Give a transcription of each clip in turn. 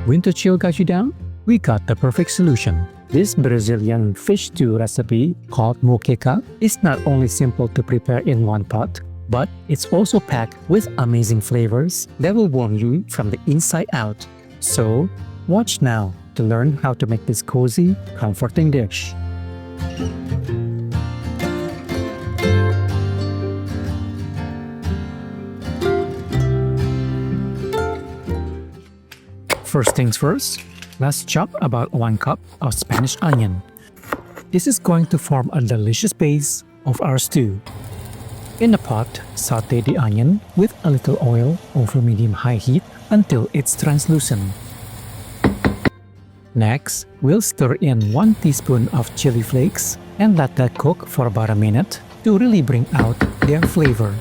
When the chill got you down? We got the perfect solution. This Brazilian fish stew recipe called Moqueca is not only simple to prepare in one pot, but it's also packed with amazing flavors that will warm you from the inside out. So, watch now to learn how to make this cozy, comforting dish. First things first, let's chop about 1 cup of Spanish onion. This is going to form a delicious base of our stew. In a pot, saute the onion with a little oil over medium-high heat until it's translucent. Next, we'll stir in 1 teaspoon of chili flakes and let that cook for about a minute to really bring out their flavor.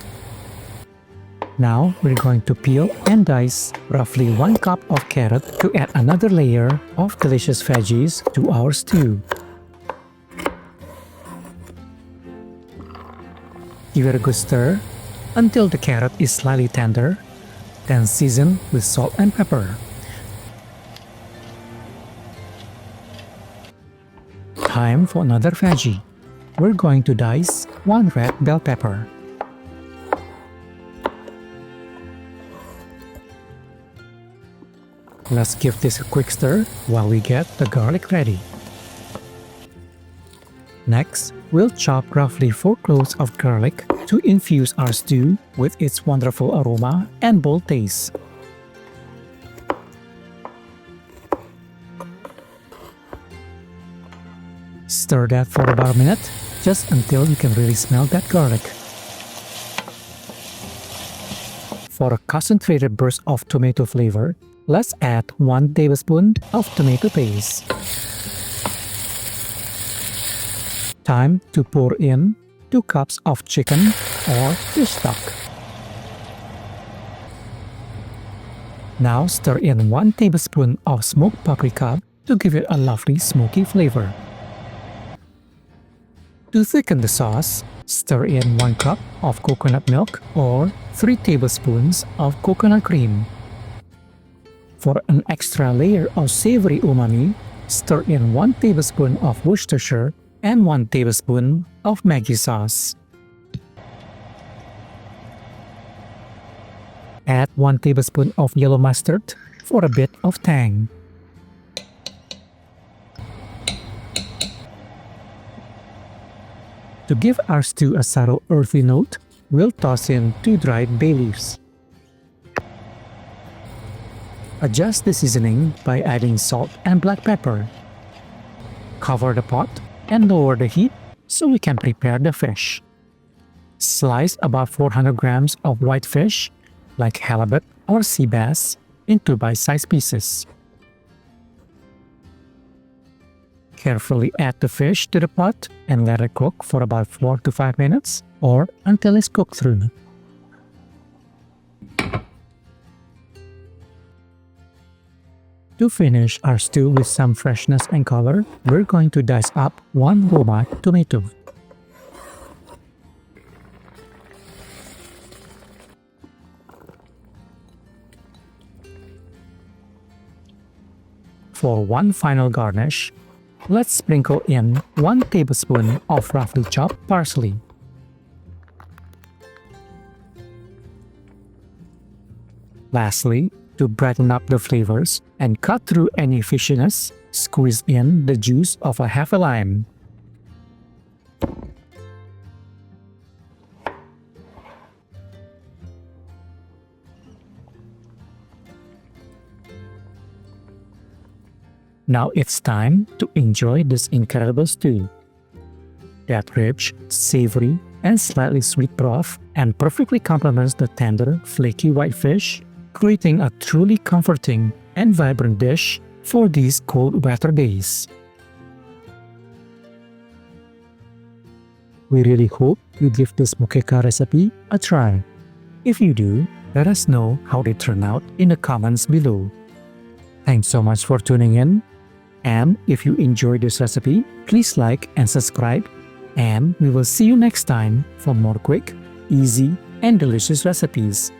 Now, we're going to peel and dice roughly 1 cup of carrot to add another layer of delicious veggies to our stew. Give it a good stir until the carrot is slightly tender, then season with salt and pepper. Time for another veggie. We're going to dice 1 red bell pepper. Let's give this a quick stir while we get the garlic ready. Next, we'll chop roughly 4 cloves of garlic to infuse our stew with its wonderful aroma and bold taste. Stir that for about a minute, just until you can really smell that garlic. For a concentrated burst of tomato flavor, let's add 1 tablespoon of tomato paste. Time to pour in 2 cups of chicken or fish stock. Now stir in 1 tablespoon of smoked paprika to give it a lovely smoky flavor. To thicken the sauce, stir in 1 cup of coconut milk or 3 tablespoons of coconut cream. For an extra layer of savory umami, stir in 1 tablespoon of Worcestershire and 1 tablespoon of Maggi sauce. Add 1 tablespoon of yellow mustard for a bit of tang. To give our stew a subtle earthy note, we'll toss in 2 dried bay leaves. Adjust the seasoning by adding salt and black pepper. Cover the pot and lower the heat so we can prepare the fish. Slice about 400 grams of white fish, like halibut or sea bass, into bite-sized pieces. Carefully add the fish to the pot and let it cook for about 4 to 5 minutes or until it's cooked through. To finish our stew with some freshness and color, we're going to dice up 1 Roma tomato. For one final garnish, let's sprinkle in 1 tablespoon of roughly chopped parsley. Lastly, to brighten up the flavors and cut through any fishiness, squeeze in the juice of a half a lime. Now it's time to enjoy this incredible stew. That rich, savory, and slightly sweet broth and perfectly complements the tender, flaky white fish, creating a truly comforting and vibrant dish for these cold weather days. We really hope you give this moqueca recipe a try. If you do, let us know how they turn out in the comments below. Thanks so much for tuning in. And if you enjoyed this recipe, please like and subscribe. And we will see you next time for more quick, easy, and delicious recipes.